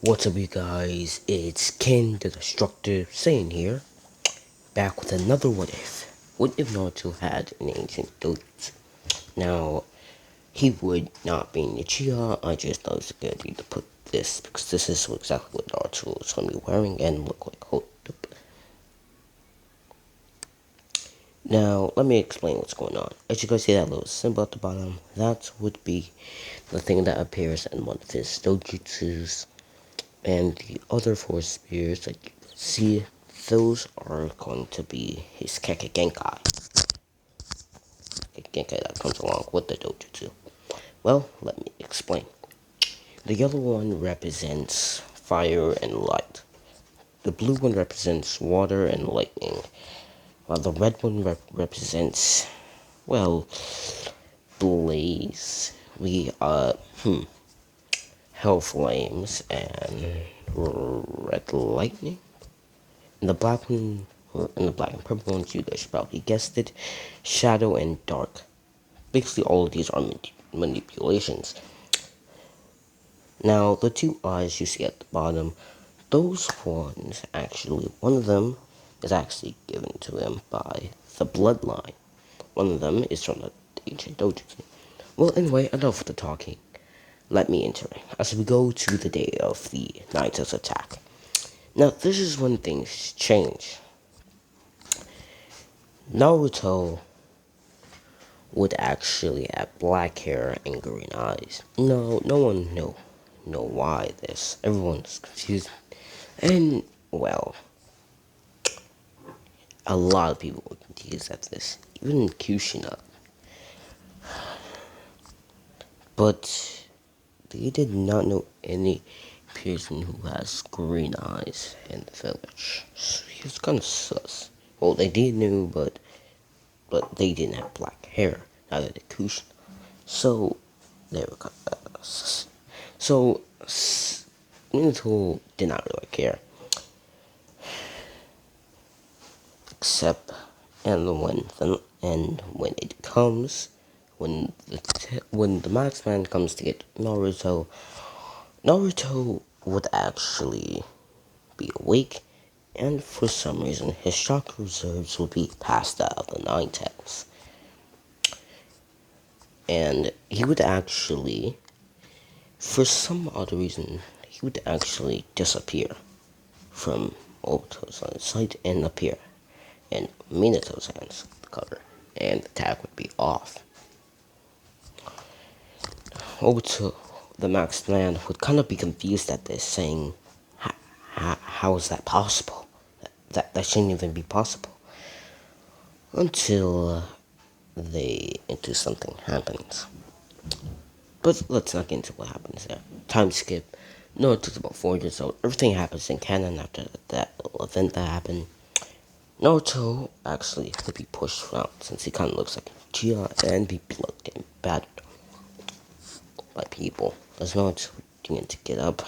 What's up, you guys? It's Ken the Destructor saying here, back with another what if. What if Naruto had an ancient dojutsu? Now, he would not be in the Uchiha. I just thought it was a good idea to put this because this is exactly what Naruto is going to be wearing and look like. Hold up. Now, let me explain what's going on. As you guys see that little symbol at the bottom, that would be the thing that appears in one of his dojutsus. And the other four spears that you can see, those are going to be his Keke Genkai. Genkai that comes along with the dojutsu. Well, let me explain. The yellow one represents fire and light. The blue one represents water and lightning. While the red one represents, well, blaze. Hell flames and red lightning. In the black one, in the black and purple ones, you guys probably guessed it, shadow and dark. Basically, all of these are manipulations. Now, the two eyes you see at the bottom, those ones actually, one of them is actually given to him by the bloodline. One of them is from the ancient dojutsu. Well, anyway, enough of the talking. Let me enter as we go to the day of the Naito's attack. Now, this is when things change. Naruto would actually have black hair and green eyes. No one know why this. Everyone's confused. And, well, a lot of people were confused at this. Even Kushina. But they did not know any person who has green eyes in the village. So he was kind of sus. Well, they did know, but they didn't have black hair. Neither did Kushina. So, they were kind of sus. So, Minato did not really care. Except, when it comes, when the marksman comes to get Naruto, Naruto would actually be awake, and for some reason his chakra reserves would be past that of the Nine Tails. And he would actually, for some odd reason, he would actually disappear from Obito's sight and appear in Minato's hands, the cover, and the attack would be off. Obito, the Max Man, would kind of be confused at this, saying, how is that possible? That shouldn't even be possible. Until something happens. But let's not get into what happens there. Time skip. No, it took about 4 years old. Everything happens in canon after that little event that happened. Naruto actually would be pushed around since he kind of looks like a Chia and be plugged and battered by people. As Naruto began to get up,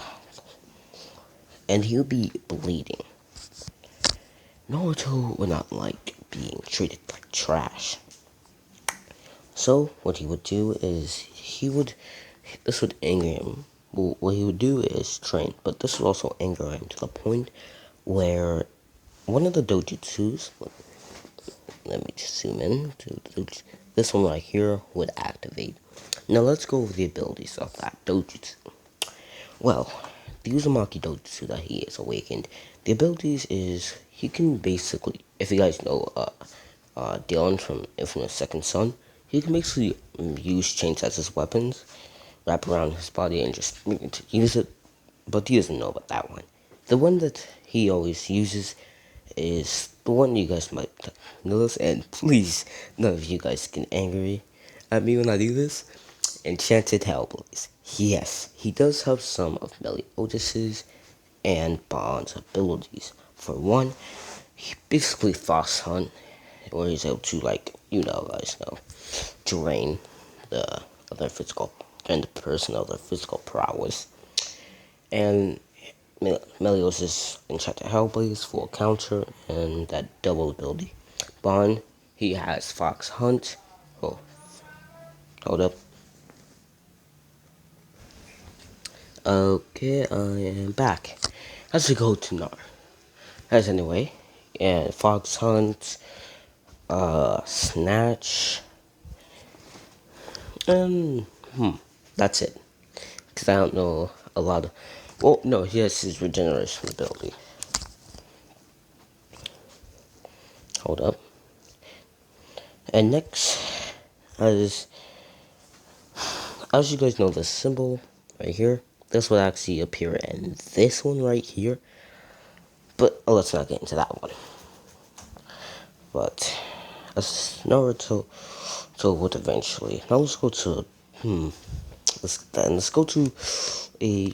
and he would be bleeding. Naruto would not like being treated like trash. So what he would do is this would anger him. Well, what he would do is train, but this would also anger him to the point where one of the dojutsus, let me just zoom in to this one right here, would activate. Now let's go over the abilities of that dojutsu. Well, the Uzumaki dojutsu that he is awakened, the abilities is he can basically, if you guys know Dylan from Infamous Second Son, he can basically use chains as his weapons, wrap around his body and just use it, but he doesn't know about that one. The one that he always uses is the one you guys might notice, and please, none of you guys get angry at me when I do this. Enchanted Hellblaze. Yes, he does have some of Meliodas' and Bond's abilities. For one, he basically Fox Hunt, where he's able to, like, guys know, drain the other physical, drain the person of their physical prowess. And Meliodas' Enchanted Hellblaze, full counter, and that double ability. Bond, he has Fox Hunt. Oh, hold up. Okay, I am back. Let's go to Nar. As anyway, and Fox Hunt, Snatch, and that's it. Cause I don't know a lot of. Well, no, he has his regeneration ability. Hold up. And next, as you guys know, the symbol right here, this will actually appear in this one right here. But let's not get into that one. But as Naruto would eventually. Now let's go to let's go to a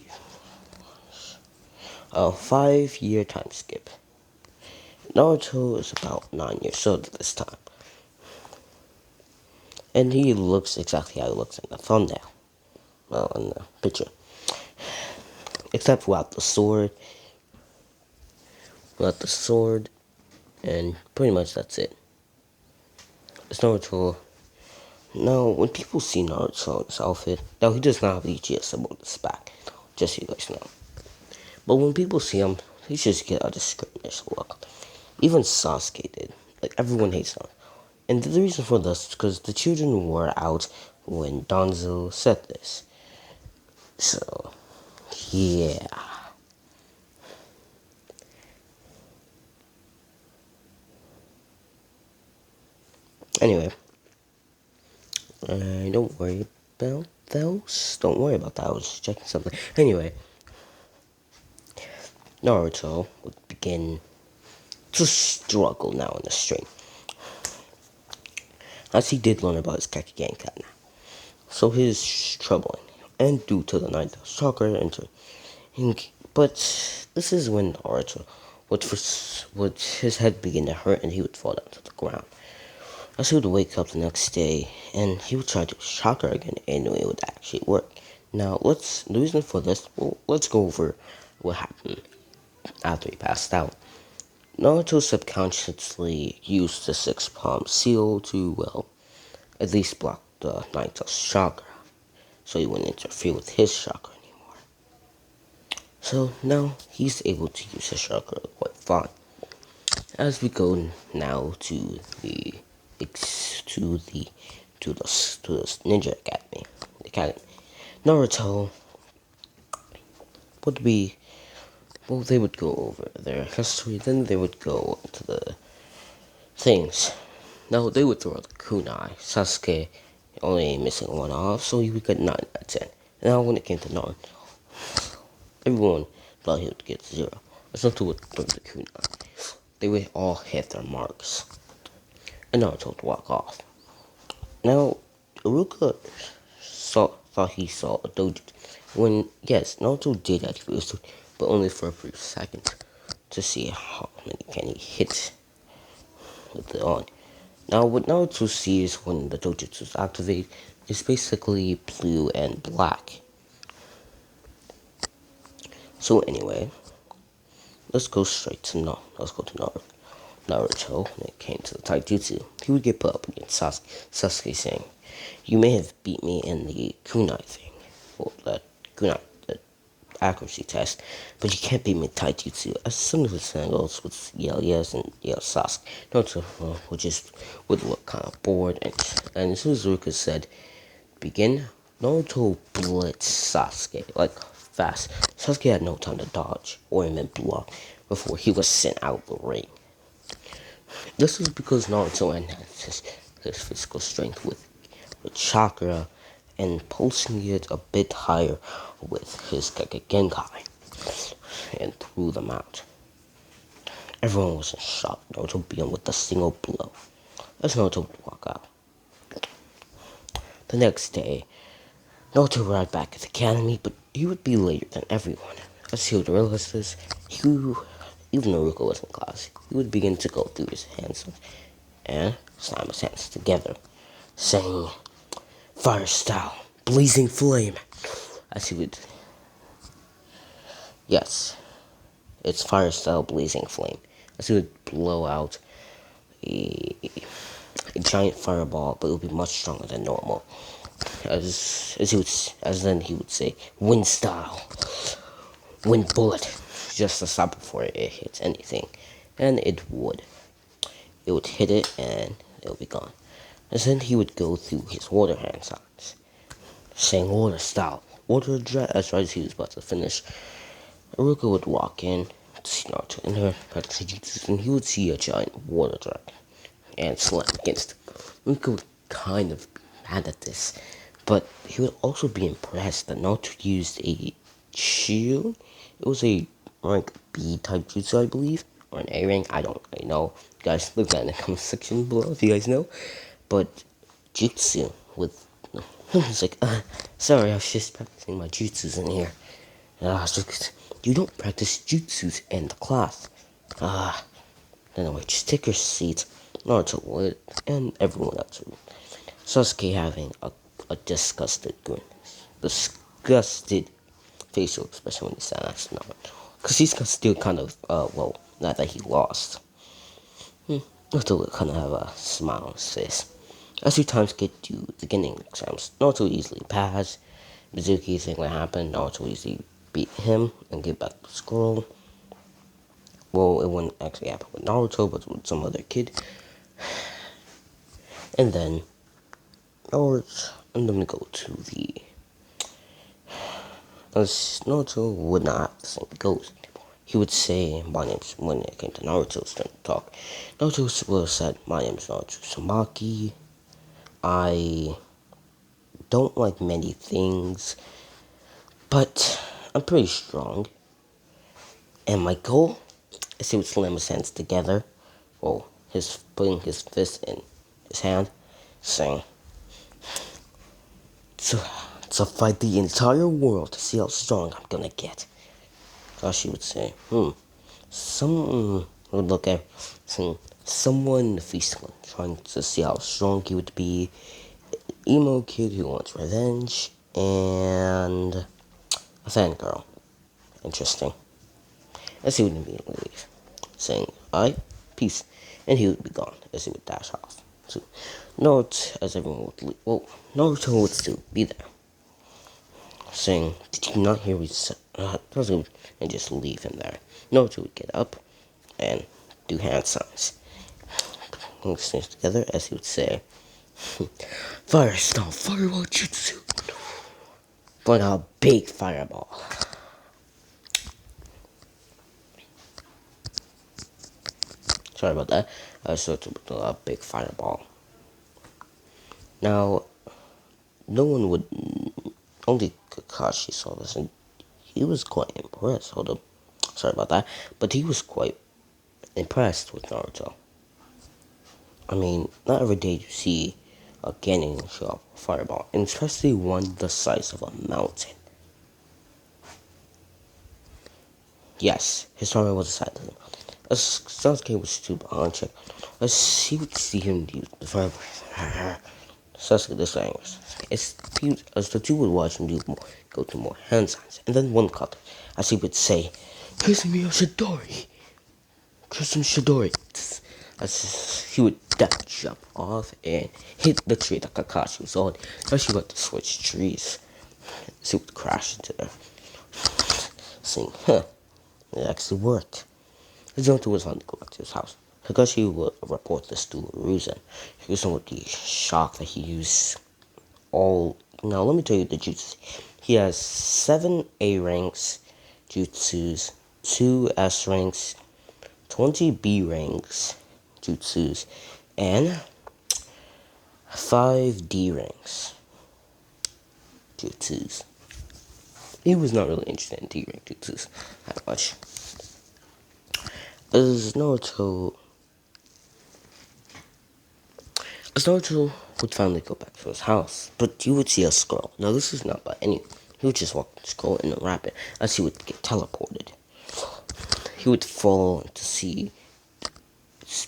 5-year time skip. Naruto is about 9 years old at this time. And he looks exactly how he looks in the thumbnail. Well, in the picture. Except without the sword. And pretty much that's it. It's Naruto. Now, when people see Naruto in his outfit, now he does not have the GS symbol on his back. Just so you guys know. But when people see him, he just get a discrimination look. Even Sasuke did. Like, everyone hates him. And the reason for this is because the children were out when Donzo said this. So, yeah. Anyway, don't worry about those. Don't worry about that. I was checking something. Anyway, Naruto would begin to struggle now in the stream. As he did learn about his Kakegenkai now. So he's troubling. And due to the night chakra enter. But this is when Naruto would his head begin to hurt and he would fall down to the ground. As he would wake up the next day and he would try to chakra again and it would actually work. Now the reason for this, well, let's go over what happened after he passed out. Naruto subconsciously used the 6-palm seal to, well, at least block the Naito's chakra, so he wouldn't interfere with his chakra anymore. So now he's able to use his chakra quite fine. As we go now to the Ninja Academy, Naruto would be. Well, they would go over their history, then they would go into the things. Now, they would throw the kunai. Sasuke only missing one off, so he would get 9 out of 10. Now, when it came to Naruto, everyone thought he would get 0. Naruto would throw the kunai. They would all hit their marks. And Naruto would walk off. Now, Iruka thought he saw a dojutsu. When, yes, Naruto did activate his dojutsu, but only for a brief second. To see how many can he hit with it on. Now, what Naruto sees when the dojutsu activate is basically blue and black. So anyway, let's go to Naruto. When it came to the taijutsu, he would get put up against Sasuke saying, "You may have beat me in the kunai thing, or the kunai accuracy test, but you can't beat me in taijutsu." As soon as the singles would yell yes and yell Sasuke, Naruto would look kind of bored, and as soon as Iruka said begin, Naruto blitzed Sasuke like fast. Sasuke had no time to dodge or even block before he was sent out of the ring. This is because Naruto enhanced his physical strength with chakra and pulsing it a bit higher with his Kakegenkai and threw them out. Everyone was in shock. Naruto beat him with a single blow as Naruto would walk out. The next day, Naruto arrived back at the academy, but he would be later than everyone. As he would realize this, even Naruto was in class, he would begin to go through his hands and slam his hands together, saying, "Fire style, blazing flame," as he would. Yes, it's fire style, blazing flame, as he would blow out a giant fireball, but it would be much stronger than normal. as then he would say, wind style, wind bullet, just to stop before it hits anything, and it would hit it and it would be gone. And then he would go through his water hand signs, saying water style, water jet. As right as he was about to finish, Aruka would walk in to see Naruto in her practicing jutsu, and he would see a giant water dragon and slam against him. Aruka would kind of be mad at this, but he would also be impressed that Naruto used a shield. It was a rank B type jutsu, I believe, or an A rank. I don't really know. You guys, look at it in the comment section below if you guys know. But jutsu with it's like, sorry, I was just practicing my jutsus in here. You don't practice jutsus in the class. Anyway, just take your seat. Naruto would, and everyone else would. Sasuke having a disgusted grin. Disgusted facial expression when he sat next to Naruto. Because he's still kind of, well, not that he lost. Naruto would kind of have a smile on his face. As two times get to the beginning exams, Naruto easily passed. Mizuki thing what happened, Naruto easily beat him and get back to school. Well, it wouldn't actually happen with Naruto, but with some other kid. And then, and then we go to the... As Naruto would not have the same goals anymore. He would say, my name's... When it came to Naruto's turn to talk, Naruto would have said, my name's Naruto Uzumaki. I don't like many things, but I'm pretty strong. And my goal is he would slam his hands together. Well, putting his fist in his hand, saying, to fight the entire world to see how strong I'm gonna get. Kashi would say, someone would look at someone in the feast one, trying to see how strong he would be. Emo kid who wants revenge, and a fangirl. Interesting. As he would immediately leave, saying, alright, peace, and he would be gone as he would dash off. So, note as everyone would leave. Well, Naruto would still be there, saying, did you not hear me say, and just leave him there. Naruto would get up and do hand signs. Mix things together as he would say, fire style, fireball jutsu. But a big fireball. Sorry about that. I started with a big fireball. Now, no one would, only Kakashi saw this, and he was quite impressed. Hold up. Sorry about that. But he was quite impressed with Naruto. I mean, not every day you see a Genin show up a fireball, and especially one the size of a mountain. Yes, his fireball was the size of a mountain. As Sasuke was stood behind check, as he would see him use the fireball. Sasuke this language. As the two would watch him go to more hand signs, and then one cut, as he would say, "Kiss me, Shidori. Kiss me, Shidori." As he would jump off and hit the tree that Kakashi was on. Kakashi would to switch trees. As he would crash into there, saying, it actually worked. Naruto was on to go back to his house. Kakashi would report this to Ruzen. Ruzen would be shocked that he used all... Now, let me tell you the jutsus. He has 7 A ranks jutsus, 2 S ranks, 20 B ranks jutsus, and 5 D ranks jutsus. He was not really interested in D rank jutsus that much. As Naruto would finally go back to his house, but you would see a scroll. Now, this is not by any. He would just walk the scroll in a rapid as he would get teleported. He would fall to see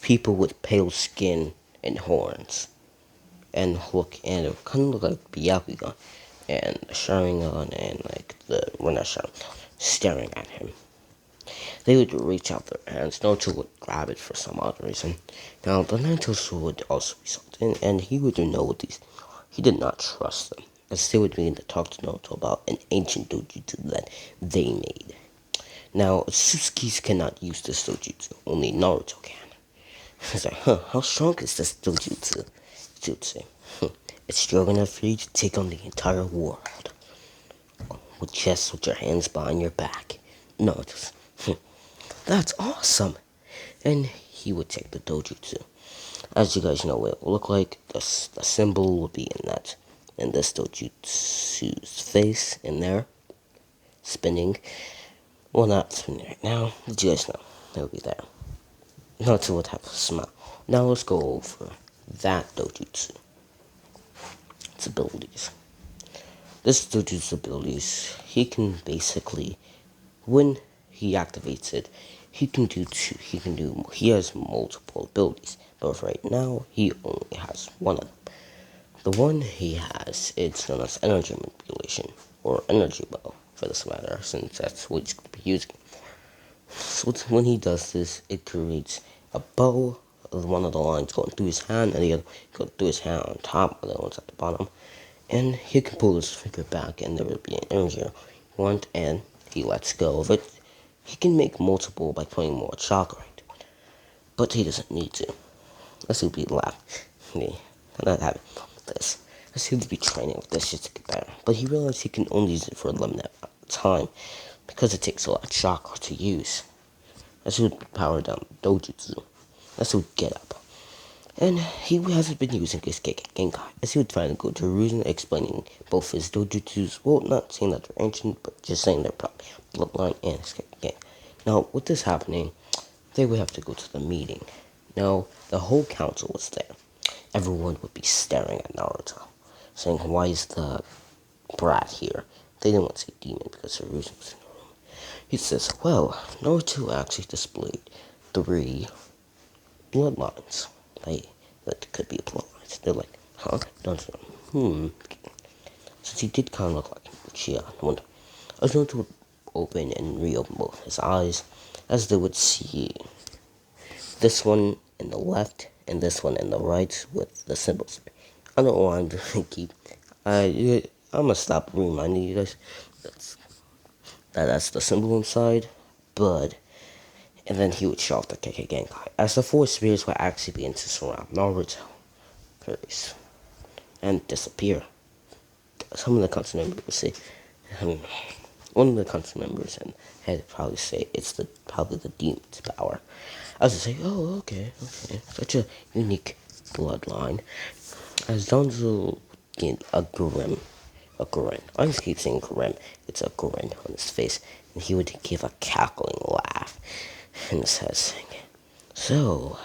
people with pale skin and horns, and it kind of look like Byakugan and Sharingan and staring at him. They would reach out their hands. Naruto would grab it for some odd reason. Now, the Naruto would also be something, and he would know what these he did not trust them, as they would begin to talk to Naruto about an ancient dojutsu that they made. Now, Susukis cannot use this dojutsu, only Naruto can. He's like, how strong is this dojutsu? Jutsu. It's strong enough for you to take on the entire world. With your hands behind your back. Naruto's, that's awesome. And he would take the dojutsu. As you guys know, it will look like the symbol will be in this dojutsu's face, in there, spinning. Well, not spinning right now, but you guys know, it'll be there. Naruto would have a smile. Now let's go over that dojutsu. Its abilities. This dojutsu abilities, he can basically, when he activates it, he has multiple abilities, but right now, he only has one of them. The one he has, it's known as energy manipulation, or energy bow, for this matter, since that's what he's going to be using. So when he does this, it creates a bow, one of the lines going through his hand, and the other going through his hand on top, the other one's at the bottom. And he can pull his finger back, and there will be an energy wand, and he lets go of it. He can make multiple by putting more chakra into it, but he doesn't need to. Let's see if we laugh. I'm not having this. Let's see if we training with this just to get better. But he realized he can only use it for a limited amount of time because it takes a lot of chakra to use. Let's see if we power down dojutsu. Let's see if we get up. And he hasn't been using his Genkai, as he would finally go to Ruzen explaining both his dojutsus, well, not saying that they're ancient, but just saying they're probably bloodline and his Genkai. Now, with this happening, they would have to go to the meeting. Now, the whole council was there. Everyone would be staring at Naruto, saying, why is the brat here? They didn't want to say demon because Ruzen was in the room. He says, well, Naruto actually displayed 3 bloodlines. That could be a bloodline. They're like, huh? Don't know. Since he did kind of look like Uchiha. When Naruto would open and reopen both his eyes, as they would see this one in the left and this one in the right with the symbols. I don't know why I'm going to keep. I'm gonna stop reminding you guys that's the symbol inside, but. And then he would show off the KK Genkai, as the 4 spirits would actually begin to surround Naruto, Curry's, and disappear. Some of the council members would say, one of the council members and had probably say it's probably the demon's power. I was say, oh, okay, such a unique bloodline. As Donzo gained a grin. I just keep saying grin. It's a grin on his face, and he would give a cackling laugh. And it says, so,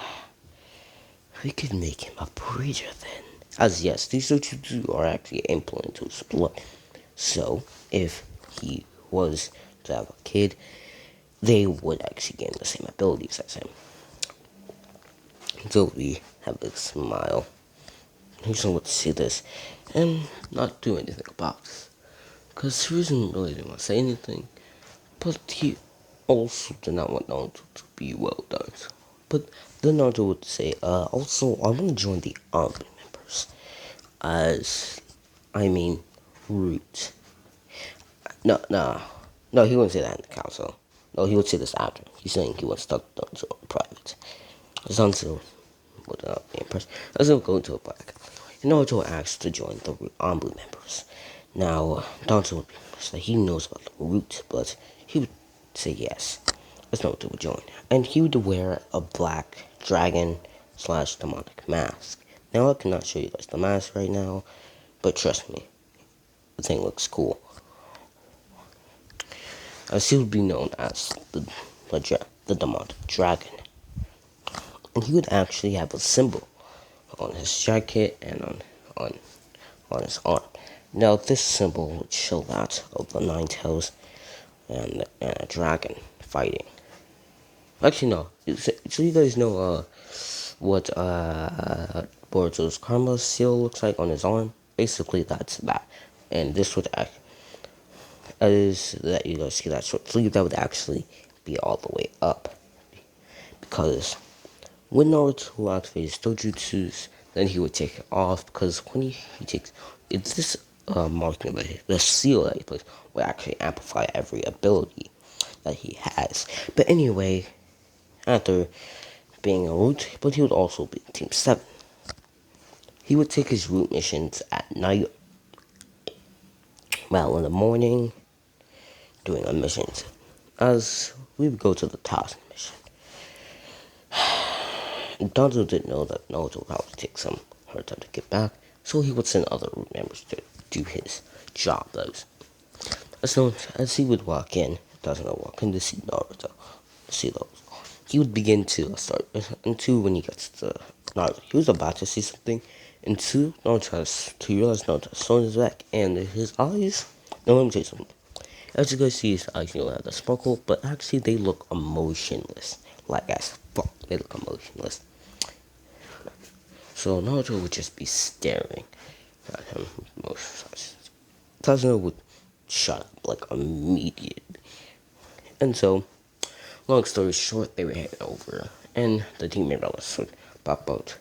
we could make him a breeder then. As yes, these dojutsu are actually implanted into his blood. So, if he was to have a kid, they would actually gain the same abilities as him. So we have a smile. He's going to see this and not do anything about this. Because Susan really didn't want to say anything, but he also did not want Naruto to be well done. But then Naruto would say, also, I want to join the army members. Root. No, he wouldn't say that in the council. No, he would say this after. He's saying he wants to talk to Naruto in private. Zanzu would not be impressed. Zanzu would go into a black. And Naruto asked to join the Anbu members. Now, Naruto would be impressed that he knows about the root, but he would say yes. As Naruto would join. And he would wear a black dragon / demonic mask. Now, I cannot show you guys the mask right now, but trust me, the thing looks cool. As he would be known as the demonic dragon. And he would actually have a symbol on his jacket and on his arm. Now, this symbol would show that of the 9 tails and a dragon fighting. Actually, no. So you guys know what Boruto's karma seal looks like on his arm? Basically, that's that. And this would act as that you guys see that short sleeve that would actually be all the way up, because when Naruto activates dojutsus, Then he would take it off because when he takes it's this marking that the seal that he plays will actually amplify every ability that he has. But anyway, after being a root, but he would also be Team 7. He would take his root missions at night, well, in the morning, doing our missions. As we would go to the Thousand mission, Naruto didn't know that Naruto would probably take some hard time to get back, so he would send other root members to do his job. As he would walk in, doesn't know walk in to see Naruto, to see those. He would begin to start, and two, when he gets to Naruto, he was about to see something, and two, Naruto has to realize Naruto slowing his back, and his eyes, no, let me tell you something. As you guys see, his eyes, have the sparkle, but actually they look emotionless. Like as fuck, they look emotionless. So Naruto would just be staring at him motionless. Sasuke would shut up like immediately. And so, long story short, they would head over, and the team members would pop out.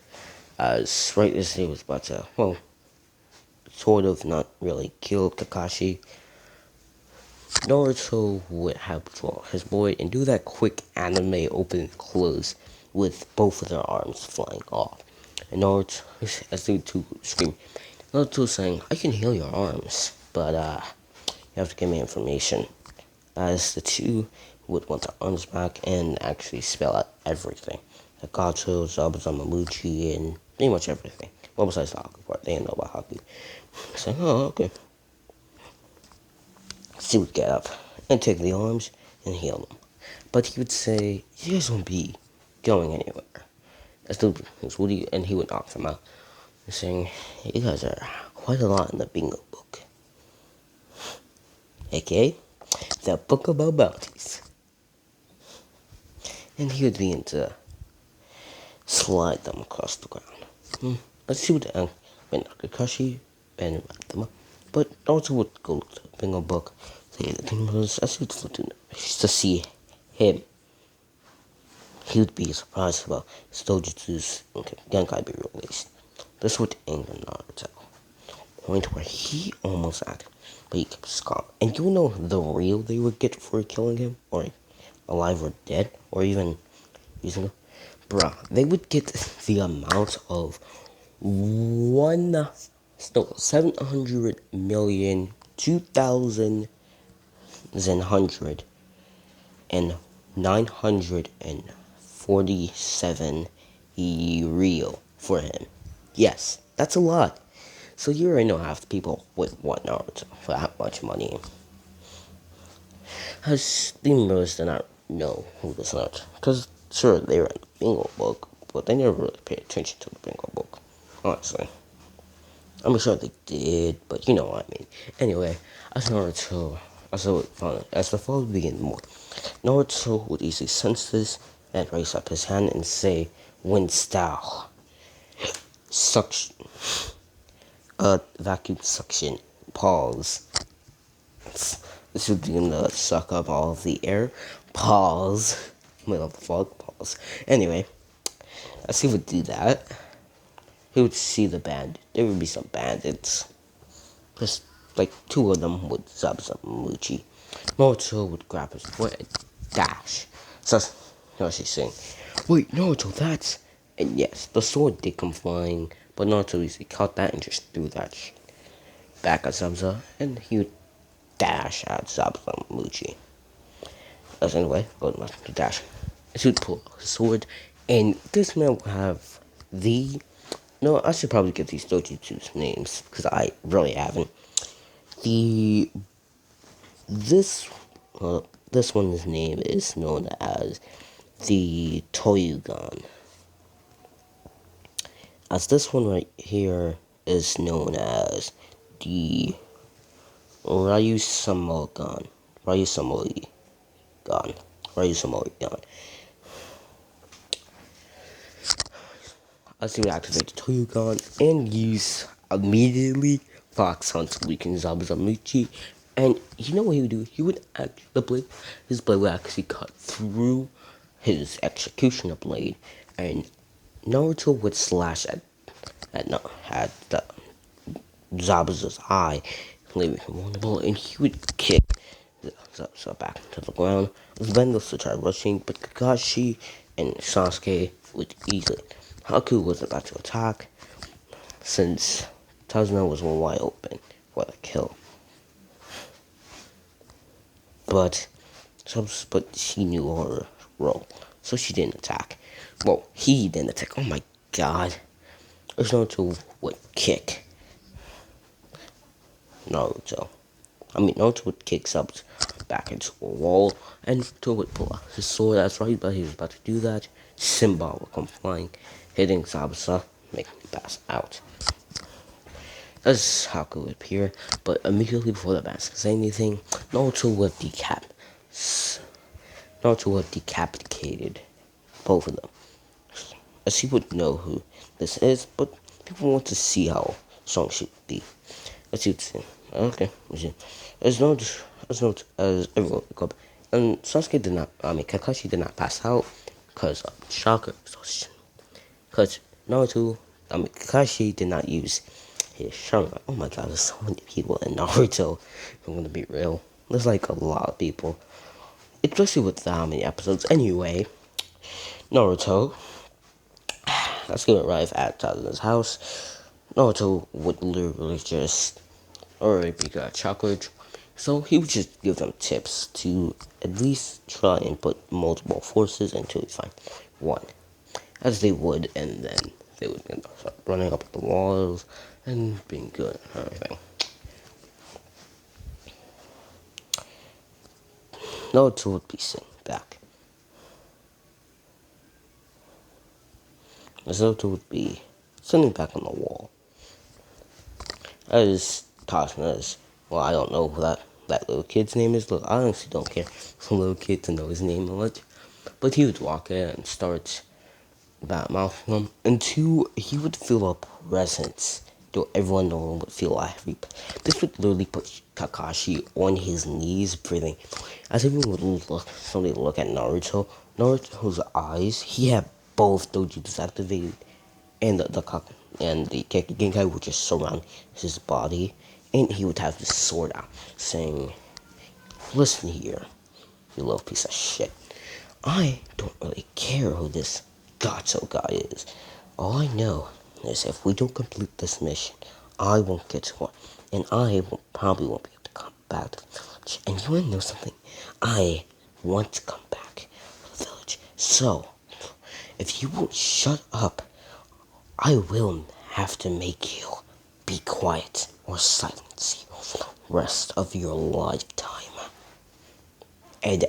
As right as they was about to, well, sort of not really kill Kakashi, Naruto would have draw his boy and do that quick anime open and close with both of their arms flying off. And Naruto, as the two scream, Naruto saying, "I can heal your arms, but you have to give me information." As the two would want their arms back and actually spell out everything. The Gato, Zabuzamamuchi, and pretty much everything. Well, besides the Haku part, they didn't know about Haku. So, oh, okay. He would get up and take the arms and heal them. But he would say, "You guys won't be going anywhere." And he would knock them out, saying, "You guys are quite a lot in the bingo book. AKA, the book about bounties." And he would begin to slide them across the ground. Let's see what when Kakashi and them up. But also would go to the bingo book. I see to see him. He would be surprised about his dojutsu's Genkai be released. This would anger Naruto. Point where he almost acted, but he kept calm. And you know the real they would get for killing him, or alive or dead, or even using him? Bruh, they would get the amount of 700 million, 2,000 and 947 real for him. Yes, that's a lot. So you already know half the people would want Naruto for that much money. As the members did not know who this Naruto, because sure they read the bingo book, but they never really paid attention to the bingo book. Honestly, I'm sure they did, but you know what I mean. Anyway, as Naruto, as the fall began more, Naruto would easily sense this and raise up his hand and say, "Wind style, suction, vacuum suction, pause." This would begin to suck up all of the air. Pause. Middle of the fog. Pause. Anyway, as he would do that, he would see the band. There would be some bandits. Just like two of them would Zabuzamuchi. Naruto would grab his foot and dash. So, she's saying, "Wait, Naruto, that's..." And yes, the sword did come flying, but Naruto easily caught that and just threw that back at Zabuza, and he would dash at Zabuzamuchi. As anyway, going back to dash. He would pull his sword, and this man will have the... No, I should probably get these dojutsu's names, because I really haven't. This one's name is known as the Toyugan. As this one right here is known as the Ryusamogan. As he would activate the Toyugan and use immediately Fox Hunt's weaken Zabuzamuchi. And you know what he would do? He would his blade would actually cut through his executioner blade, and Naruto would slash at had the Zabuza's eye, leaving him vulnerable, and he would kick Zabuza back to the ground. Then those tried rushing, but Kakashi and Sasuke would easily. Haku was about to attack, since Tazuna was wide open for the kill. But she knew her role, so she didn't attack. Well, he didn't attack. Oh my god. Naruto would kick Naruto would kick Zabuza back into a wall, and Naruto would pull out his sword. That's right, but he was about to do that. Simba would come flying, hitting Zabuza, making him pass out. As Haku would appear, but immediately before the mask could say anything, Naruto would decapitated both of them. As he would know who this is, but people want to see how strong she would be. As he would say, okay, as everyone woke up, and Kakashi did not pass out because of chakra exhaustion. Because Kakashi did not use his Sharingan. Oh my god, there's so many people in Naruto. I'm gonna be real. There's like a lot of people. Especially with how many episodes. Anyway, Naruto. Let's go arrive at Tazuna's house. Naruto would literally just already be got chocolate. So he would just give them tips to at least try and put multiple forces until he find one. As they would, and then they would start running up the walls and being good and everything. Naruto would be sitting back. Naruto would be sitting back on the wall. As Tasuna's, well, I don't know who that little kid's name is. Look, I honestly don't care for a little kid to know his name much. But he would walk in and start mouthing him. And two, he would feel a presence. Though everyone in the room would feel heavy. This would literally put Kakashi on his knees, breathing. As everyone would look at Naruto's eyes, he had both dojutsu activated, and the Genkai would just surround his body, and he would have his sword out, saying, "Listen here, you little piece of shit. I don't really care who this Gato guy is. All I know is if we don't complete this mission, I won't get to one, and probably won't be able to come back to the village. And you wanna know something? I want to come back to the village. So, if you won't shut up, I will have to make you be quiet or silence you for the rest of your lifetime." And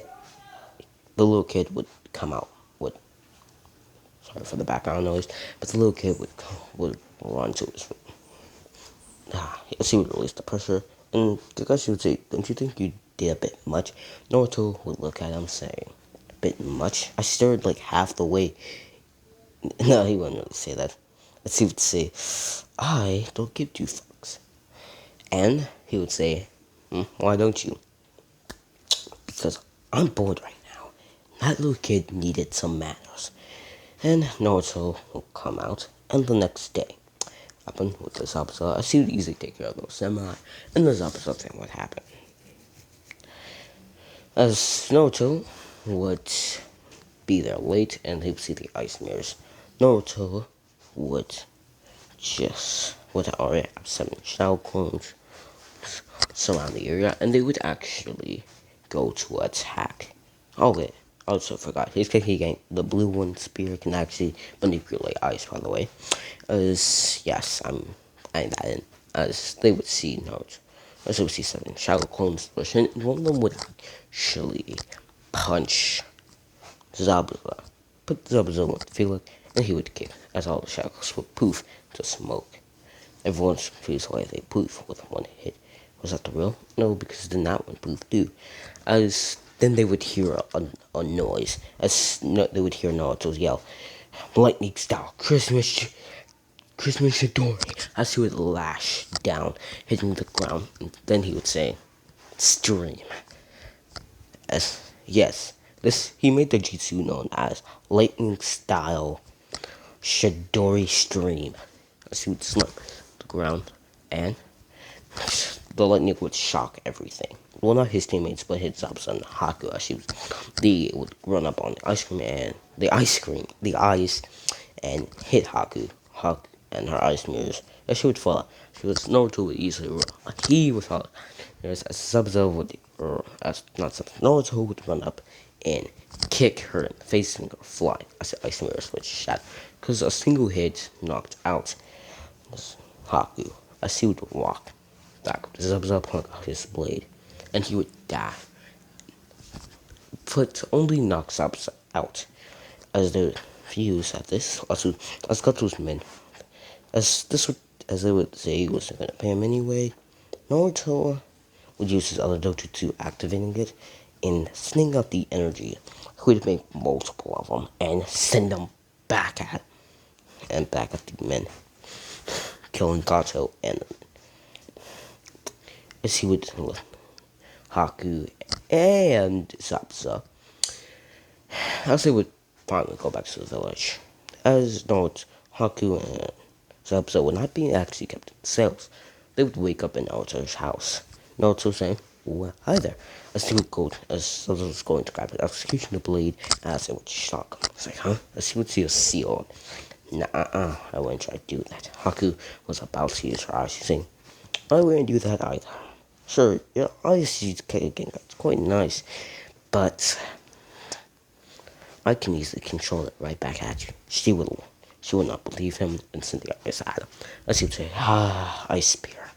the little kid would come out. Sorry for the background noise, but the little kid would run to his room. Yes, he would release the pressure, and Kakashi would say, "Don't you think you did a bit much?" Naruto would look at him, saying, "A bit much? I stirred like half the way." No, he wouldn't really say that. As he would say, "I don't give two fucks." And he would say, "Why don't you?" "Because I'm bored right now. That little kid needed some manners." And Naruto will come out, and the next day, happen with the Zabuza, as he would easily take care of those samurai, and the Zabuza thing would happen. As Naruto would be there late, and he would see the ice mirrors, Naruto would already have 7 shadow clones surround the area, and they would actually go to attack. Oh wait, I also forgot. His Kiki the blue one spear can actually manipulate ice, by the way. As yes, I'm adding that in. As they would see Naruto. As they would see 7 shadow clones push in, and one of them would actually punch Zabuza. Put Zabuza on the field, and he would kick, as all the shadows would poof to smoke. Everyone's confused why they poof with one hit. Was that the real? No, because then that one poof too. As then they would hear a noise. They would hear Naruto yell, "Lightning style, Christmas Shidori," as he would lash down, hitting the ground. And then he would say, "Stream." He made the jutsu known as lightning style Shidori stream. as he would slam the ground, and the lightning would shock everything. Well, not his teammates, but his son Haku. As they would run up on the ice, and hit Haku, and her ice mirrors. And she would fall. She was Naruto would easily run. He would fall. There's a Naruto would run up and kick her in the face and go flying as the ice mirrors would shatter. Because a single hit knocked out Haku as he would walk back with Zub hung out his blade, and he would die. But only knock Zub out, as the views at this, as Kato's men, as they would say he wasn't gonna pay him anyway. Naruto would use his other dojutsu, activating it, and sending out the energy. He would make multiple of them and send them back at the men, killing Gato and as he would with Haku and Zapsa, as they would finally go back to the village. As Naruto, Haku, and Zapsa would not be actually kept in cells. They would wake up in Naruto's house. Naruto saying, "Well, hi there." As he would go, as Zapsa was going to grab his executioner blade, as it would shock him. It's like, huh? As he would see a seal. Nah, I wouldn't try to do that. Haku was about to use her eyes, saying, "I wouldn't do that either." Sure, yeah, obviously it's quite nice, but I can easily control it right back at you. She would not believe him and send the eyes at him. As he would say, ice spear.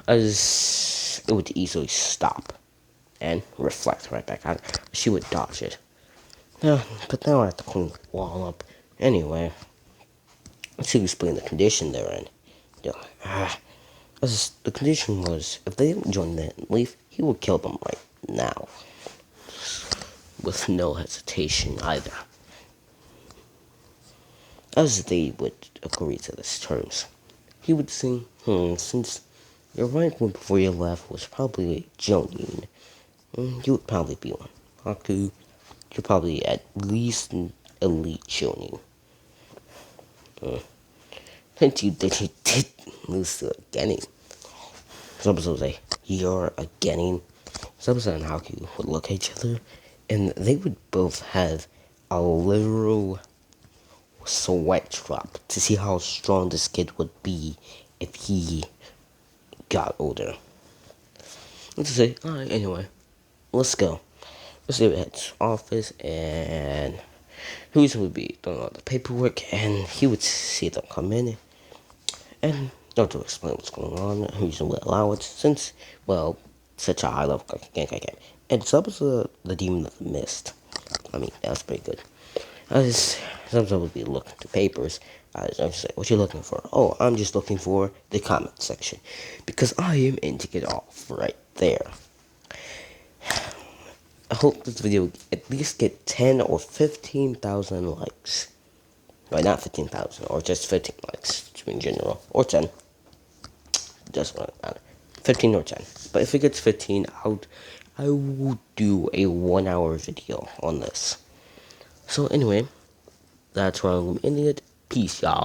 As it would easily stop and reflect right back at her. She would dodge it. But now I have to clean the wall up. Anyway, let's explain the condition they're in. As the condition was, if they didn't join the leaf, he would kill them right now. With no hesitation either. As they would agree to this terms, he would sing, since your rank one before you left was probably a Jonin, you would probably be one. Haku, you're probably at least an elite Jonin. Since you did lose to a Genin. Zabuza would say, "You're a Genin." Zabuza and Haku would look at each other, and they would both have a literal sweat drop to see how strong this kid would be if he got older. Let's say, alright, anyway, let's go. Let's see at his office, and he would be doing all the paperwork, and he would see them come in, and not to explain what's going on. Who's would allow it since, well, such a high level game. And Zabuza, the Demon of the Mist. I mean, that's pretty good. As Zabuza would be looking through papers, I would say, "What you looking for?" "Oh, I'm just looking for the comment section, because I am into it off right there." I hope this video will at least get 10 or 15,000 likes. Right, not 15,000, or just 15 likes in general, or 10. Doesn't really matter. 15 or 10. But if it gets 15, I will do a 1-hour video on this. So anyway, that's where I'm ending it. Peace, y'all.